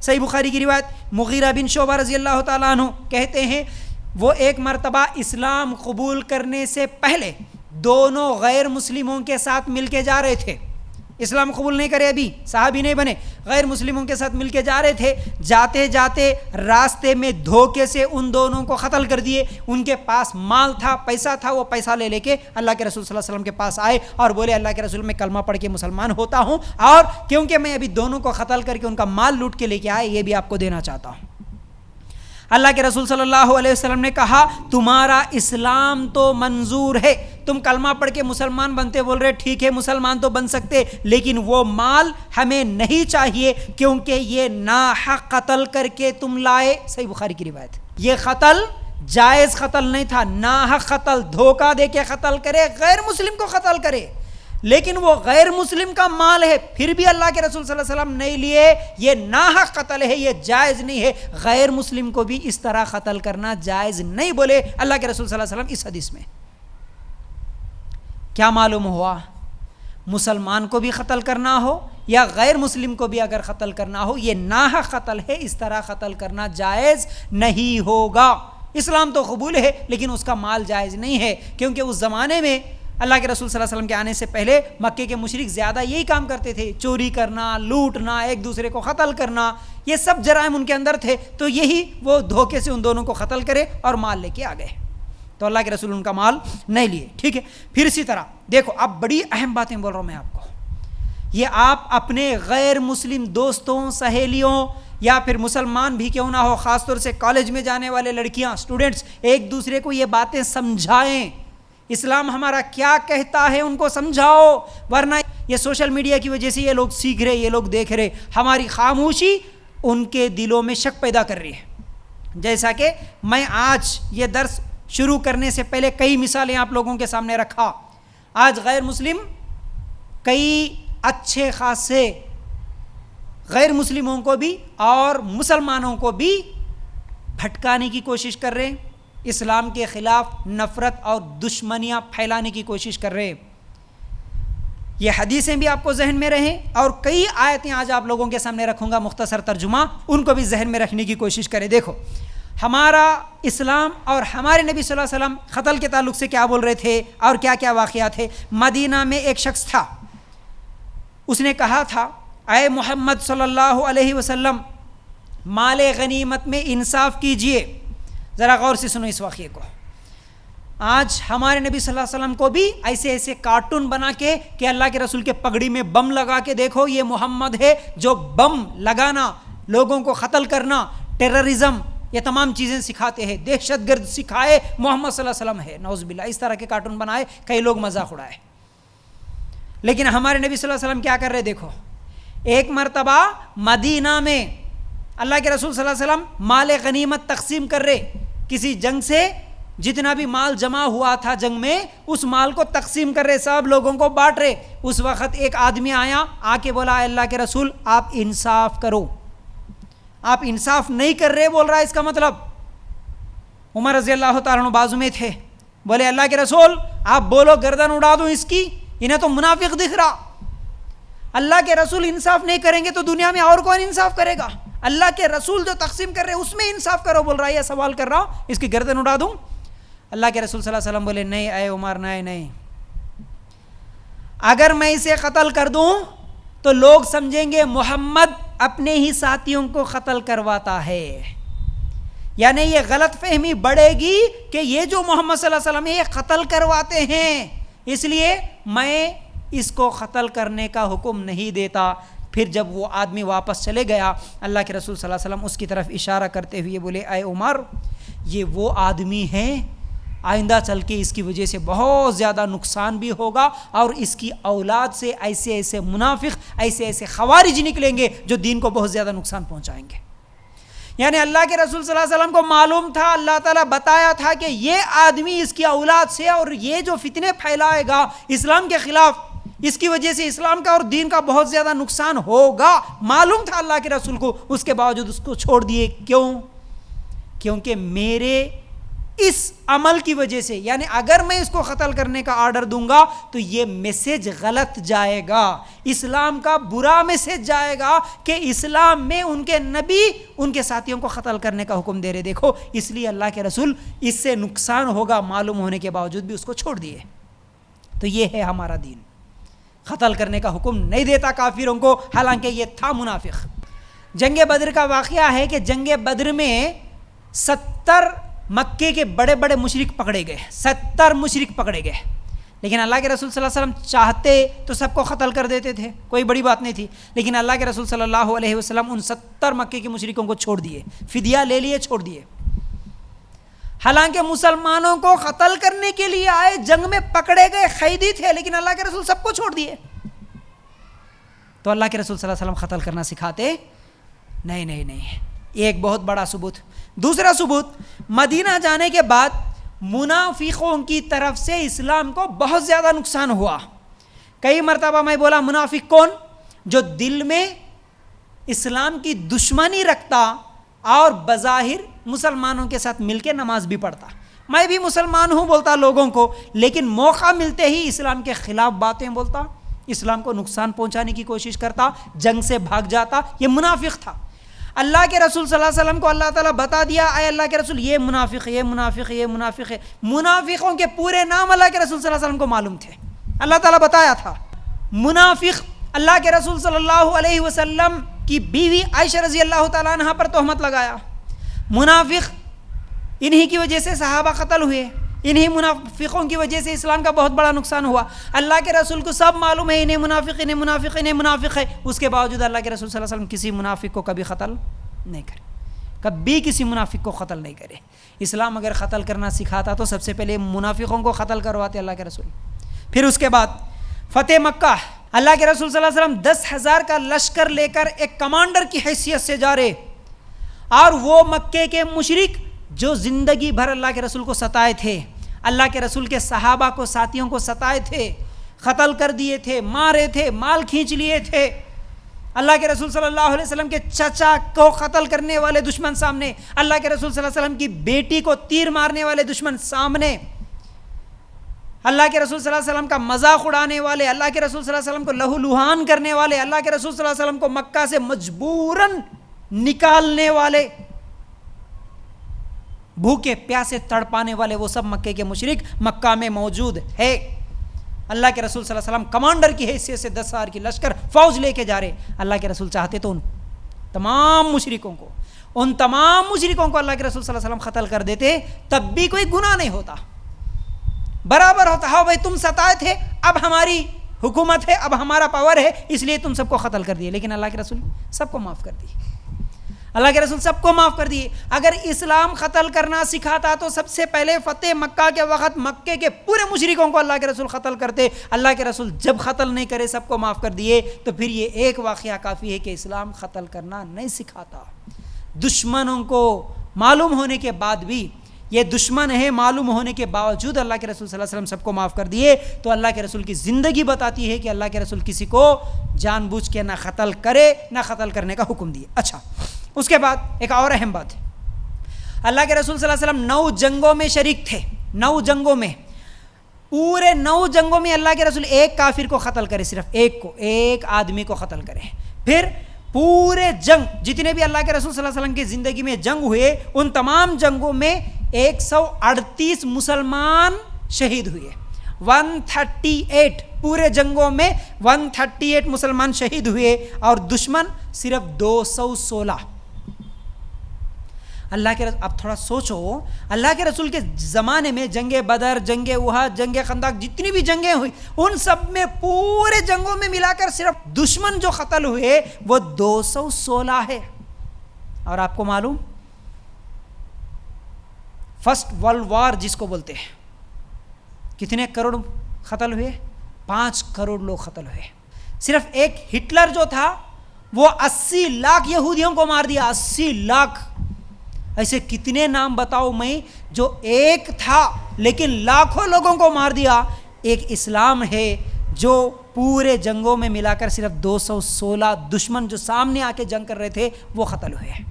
صحیح بخاری کی روایت، مغیرہ بن شعبہ رضی اللہ تعالیٰ عنہ کہتے ہیں وہ ایک مرتبہ اسلام قبول کرنے سے پہلے دونوں غیر مسلموں کے ساتھ مل کے جا رہے تھے. اسلام قبول نہیں کرے، ابھی صحابی نہیں بنے، غیر مسلموں کے ساتھ مل کے جا رہے تھے. جاتے جاتے راستے میں دھوکے سے ان دونوں کو قتل کر دیے. ان کے پاس مال تھا، پیسہ تھا، وہ پیسہ لے کے اللہ کے رسول صلی اللہ علیہ وسلم کے پاس آئے اور بولے اللہ کے رسول میں کلمہ پڑھ کے مسلمان ہوتا ہوں، اور کیونکہ میں ابھی دونوں کو قتل کر کے ان کا مال لوٹ کے لے کے آئے، یہ بھی آپ کو دینا چاہتا ہوں. اللہ کے رسول صلی اللہ علیہ وسلم نے کہا تمہارا اسلام تو منظور ہے، تم کلمہ پڑھ کے مسلمان بنتے، بول رہے ٹھیک ہے مسلمان تو بن سکتے، لیکن وہ مال ہمیں نہیں چاہیے کیونکہ یہ ناحق قتل کر کے تم لائے. صحیح بخاری کی روایت. یہ قتل جائز قتل نہیں تھا، ناحق قتل، دھوکہ دے کے قتل کرے، غیر مسلم کو قتل کرے، لیکن وہ غیر مسلم کا مال ہے پھر بھی اللہ کے رسول صلی اللہ علیہ وسلم نہیں لیے. یہ ناحق قتل ہے، یہ جائز نہیں ہے. غیر مسلم کو بھی اس طرح قتل کرنا جائز نہیں بولے اللہ کے رسول صلی اللہ علیہ وسلم اس حدیث میں. کیا معلوم ہوا؟ مسلمان کو بھی قتل کرنا ہو یا غیر مسلم کو بھی اگر قتل کرنا ہو، یہ ناحق قتل ہے، اس طرح قتل کرنا جائز نہیں ہوگا. اسلام تو قبول ہے لیکن اس کا مال جائز نہیں ہے، کیونکہ اس زمانے میں اللہ کے رسول صلی اللہ علیہ وسلم کے آنے سے پہلے مکے کے مشرک زیادہ یہی کام کرتے تھے، چوری کرنا، لوٹنا، ایک دوسرے کو قتل کرنا، یہ سب جرائم ان کے اندر تھے. تو یہی وہ دھوکے سے ان دونوں کو قتل کرے اور مال لے کے آ گئے. تو اللہ کے رسول ان کا مال نہیں لیے. ٹھیک ہے. پھر اسی طرح دیکھو، اب بڑی اہم باتیں بول رہا ہوں میں آپ کو. یہ آپ اپنے غیر مسلم دوستوں، سہیلیوں یا پھر مسلمان بھی کیوں نہ ہو، خاص طور سے کالج میں جانے والے لڑکیاں، اسٹوڈنٹس، ایک دوسرے کو یہ باتیں سمجھائیں. اسلام ہمارا کیا کہتا ہے ان کو سمجھاؤ، ورنہ یہ سوشل میڈیا کی وجہ سے یہ لوگ سیکھ رہے، یہ لوگ دیکھ رہے، ہماری خاموشی ان کے دلوں میں شک پیدا کر رہی ہے. جیسا کہ میں آج یہ درس شروع کرنے سے پہلے کئی مثالیں آپ لوگوں کے سامنے رکھا. آج غیر مسلم کئی اچھے خاصے غیر مسلموں کو بھی اور مسلمانوں کو بھی بھٹکانے کی کوشش کر رہے ہیں، اسلام کے خلاف نفرت اور دشمنیاں پھیلانے کی کوشش کر رہے ہیں. یہ حدیثیں بھی آپ کو ذہن میں رہیں اور کئی آیتیں آج آپ لوگوں کے سامنے رکھوں گا، مختصر ترجمہ، ان کو بھی ذہن میں رکھنے کی کوشش کریں. دیکھو ہمارا اسلام اور ہمارے نبی صلی اللہ علیہ وسلم قتل کے تعلق سے کیا بول رہے تھے اور کیا کیا واقعات تھے. مدینہ میں ایک شخص تھا، اس نے کہا تھا اے محمد صلی اللہ علیہ وسلم مال غنیمت میں انصاف کیجئے. ذرا غور سے سنو اس واقعے کو. آج ہمارے نبی صلی اللہ علیہ وسلم کو بھی ایسے ایسے کارٹون بنا کے کہ اللہ کے رسول کے پگڑی میں بم لگا کے دیکھو یہ محمد ہے جو بم لگانا، لوگوں کو قتل کرنا، ٹیررزم، یہ تمام چیزیں سکھاتے ہیں، دہشت گرد سکھائے محمد صلی اللہ علیہ وسلم ہے. نعوذ باللہ، اس طرح کے کارٹون بنائے، کئی لوگ مذاق اڑائے. لیکن ہمارے نبی صلی اللہ علیہ وسلم کیا کر رہے دیکھو. ایک مرتبہ مدینہ میں اللہ کے رسول صلی اللہ علیہ وسلم مال غنیمت تقسیم کر رہے، کسی جنگ سے جتنا بھی مال جمع ہوا تھا جنگ میں اس مال کو تقسیم کر رہے، سب لوگوں کو بانٹ رہے. اس وقت ایک آدمی آیا، آ کے بولا اللہ کے رسول آپ انصاف کرو. آپ انصاف نہیں کر رہے بول رہا ہے، اس کا مطلب عمر رضی اللہ تعالیٰ عنہ بازو میں تھے، بولے اللہ کے رسول آپ بولو گردن اڑا دوں اس کی، انہیں تو منافق دکھ رہا. اللہ کے رسول انصاف نہیں کریں گے تو دنیا میں اور کون انصاف کرے گا؟ اللہ کے رسول جو تقسیم کر رہے اس میں انصاف کرو بول رہا ہے، یہ سوال کر رہا ہوں، اس کی گردن اڑا دوں. اللہ کے رسول صلی اللہ علیہ وسلم بولے نہیں اے عمر، نہیں، اگر میں اسے قتل کر دوں تو لوگ سمجھیں گے محمد اپنے ہی ساتھیوں کو قتل کرواتا ہے، یعنی یہ غلط فہمی بڑھے گی کہ یہ جو محمد صلی اللہ علیہ وسلم یہ قتل کرواتے ہیں، اس لیے میں اس کو قتل کرنے کا حکم نہیں دیتا. پھر جب وہ آدمی واپس چلے گیا، اللہ کے رسول صلی اللہ علیہ وسلم اس کی طرف اشارہ کرتے ہوئے بولے اے عمر یہ وہ آدمی ہے، آئندہ چل کے اس کی وجہ سے بہت زیادہ نقصان بھی ہوگا اور اس کی اولاد سے ایسے ایسے منافق، ایسے ایسے خوارج نکلیں گے جو دین کو بہت زیادہ نقصان پہنچائیں گے. یعنی اللہ کے رسول صلی اللہ علیہ وسلم کو معلوم تھا، اللہ تعالیٰ بتایا تھا کہ یہ آدمی اس کی اولاد سے اور یہ جو فتنے پھیلائے گا اسلام کے خلاف، اس کی وجہ سے اسلام کا اور دین کا بہت زیادہ نقصان ہوگا. معلوم تھا اللہ کے رسول کو، اس کے باوجود اس کو چھوڑ دیے. کیوں؟ کیونکہ میرے اس عمل کی وجہ سے، یعنی اگر میں اس کو قتل کرنے کا آرڈر دوں گا تو یہ میسج غلط جائے گا، اسلام کا برا میسج جائے گا کہ اسلام میں ان کے نبی ان کے ساتھیوں کو قتل کرنے کا حکم دے رہے. دیکھو اس لیے اللہ کے رسول اس سے نقصان ہوگا معلوم ہونے کے باوجود بھی اس کو چھوڑ دیے. تو یہ ہے ہمارا دین، قتل کرنے کا حکم نہیں دیتا کافروں کو، حالانکہ یہ تھا منافق. جنگ بدر کا واقعہ ہے کہ جنگ بدر میں 70 مکے کے بڑے بڑے مشرک پکڑے گئے، 70 مشرک پکڑے گئے، لیکن اللہ کے رسول صلی اللہ علیہ وسلم چاہتے تو سب کو قتل کر دیتے تھے، کوئی بڑی بات نہیں تھی، لیکن اللہ کے رسول صلی اللہ علیہ وسلم ان 70 مکے کے مشرکوں کو چھوڑ دیے، فدیہ لے لیے، چھوڑ دیے. حالانکہ مسلمانوں کو قتل کرنے کے لیے آئے، جنگ میں پکڑے گئے قیدی تھے، لیکن اللہ کے رسول سب کو چھوڑ دیے. تو اللہ کے رسول صلی اللہ علیہ وسلم قتل کرنا سکھاتے نہیں. یہ ایک بہت بڑا ثبوت. دوسرا ثبوت، مدینہ جانے کے بعد منافقوں کی طرف سے اسلام کو بہت زیادہ نقصان ہوا. کئی مرتبہ میں بولا منافق کون؟ جو دل میں اسلام کی دشمنی رکھتا اور بظاہر مسلمانوں کے ساتھ مل کے نماز بھی پڑھتا. میں بھی مسلمان ہوں بولتا لوگوں کو، لیکن موقع ملتے ہی اسلام کے خلاف باتیں بولتا، اسلام کو نقصان پہنچانے کی کوشش کرتا، جنگ سے بھاگ جاتا. یہ منافق تھا. اللہ کے رسول صلی اللہ علیہ وسلم کو اللہ تعالیٰ بتا دیا، اے اللہ کے رسول یہ منافق ہے. منافقوں کے پورے نام اللہ کے رسول صلی اللہ علیہ وسلم کو معلوم تھے، اللہ تعالیٰ بتایا تھا. منافق اللہ کے رسول صلی اللہ علیہ وسلم کی بیوی عائشہ رضی اللہ تعالیٰ عنہ پر تہمت لگایا. منافق انہی کی وجہ سے صحابہ قتل ہوئے، انہی منافقوں کی وجہ سے اسلام کا بہت بڑا نقصان ہوا. اللہ کے رسول کو سب معلوم ہے انہیں منافق ہے، اس کے باوجود اللہ کے رسول صلی اللہ علیہ وسلم کسی منافق کو کبھی قتل نہیں کرے، کبھی کسی منافق کو قتل نہیں کرے. اسلام اگر قتل کرنا سکھاتا تو سب سے پہلے منافقوں کو قتل کرواتے اللہ کے رسول. پھر اس کے بعد فتح مکہ، اللہ کے رسول صلی اللہ علیہ وسلم 10,000 کا لشکر لے کر ایک کمانڈر کی حیثیت سے جا رہے، اور وہ مکے کے مشرک جو زندگی بھر اللہ کے رسول کو ستائے تھے، اللہ کے رسول کے صحابہ کو، ساتھیوں کو ستائے تھے، قتل کر دیے تھے، مارے تھے، مال کھینچ لیے تھے. اللہ کے رسول صلی اللہ علیہ وسلم کے چچا کو قتل کرنے والے دشمن سامنے، اللہ کے رسول صلی اللہ علیہ وسلم کی بیٹی کو تیر مارنے والے دشمن سامنے، اللہ کے رسول صلی اللہ علیہ وسلم کا مذاق اڑانے والے، اللہ کے رسول صلی اللہ علیہ وسلم کو لہو لہان کرنے والے، اللہ کے رسول صلی اللہ علیہ وسلم کو مکہ سے مجبوراً نکالنے والے، بھوکے پیاسے تڑپانے والے، وہ سب مکے کے مشرک مکہ میں موجود ہے. اللہ کے رسول صلی اللہ علیہ وسلم کمانڈر کی حیثیت سے 10,000 کی لشکر فوج لے کے جا رہے. اللہ کے رسول چاہتے تو ان تمام مشرکوں کو اللہ کے رسول صلی اللہ علیہ وسلم قتل کر دیتے، تب بھی کوئی گناہ نہیں ہوتا، برابر ہوتا. ہاں بھائی تم ستائے تھے، اب ہماری حکومت ہے، اب ہمارا پاور ہے، اس لیے تم سب کو قتل کر دیے. لیکن اللہ کے رسول سب کو معاف کر دیے، اللہ کے رسول سب کو معاف کر دیے. اگر اسلام قتل کرنا سکھاتا تو سب سے پہلے فتح مکہ کے وقت مکے کے پورے مشرکوں کو اللہ کے رسول قتل کرتے. اللہ کے رسول جب قتل نہیں کرے، سب کو معاف کر دیے، تو پھر یہ ایک واقعہ کافی ہے کہ اسلام قتل کرنا نہیں سکھاتا. دشمنوں کو معلوم ہونے کے بعد بھی، یہ دشمن ہے معلوم ہونے کے باوجود اللہ کے رسول صلی اللہ علیہ وسلم سب کو معاف کر دیے. تو اللہ کے رسول کی زندگی بتاتی ہے کہ اللہ کے رسول کسی کو جان بوجھ کے نہ قتل کرے، نہ قتل کرنے کا حکم دیے. اچھا، اس کے بعد ایک اور اہم بات ہے، اللہ کے رسول صلی اللہ علیہ وسلم 9 جنگوں میں شریک تھے. 9 جنگوں میں، پورے 9 جنگوں میں اللہ کے رسول ایک کافر کو قتل کرے، صرف ایک کو، ایک آدمی کو قتل کرے. پھر پورے جنگ جتنے بھی اللہ کے رسول صلی اللہ علیہ وسلم کی زندگی میں جنگ ہوئے، ان تمام جنگوں میں 138 مسلمان شہید ہوئے. 138 پورے جنگوں میں 138 مسلمان شہید ہوئے، اور دشمن صرف 216. اللہ کے رسول، اب تھوڑا سوچو، اللہ کے رسول کے زمانے میں جنگ بدر، جنگ احد، جنگ خندق، جتنی بھی جنگیں ہوئی، ان سب میں پورے جنگوں میں ملا کر صرف دشمن جو قتل ہوئے وہ 216 ہے. اور آپ کو معلوم، فرسٹ ورلڈ وار جس کو بولتے ہیں، کتنے کروڑ قتل ہوئے؟ 5 کروڑ لوگ قتل ہوئے. صرف ایک ہٹلر جو تھا وہ 80 لاکھ یہودیوں کو مار دیا. 80 لاکھ. ایسے کتنے نام بتاؤ میں جو ایک تھا لیکن لاکھوں لوگوں کو مار دیا. ایک اسلام ہے جو پورے جنگوں میں ملا کر صرف 216 دشمن جو سامنے آ کے جنگ کر رہے تھے وہ قتل ہوئے.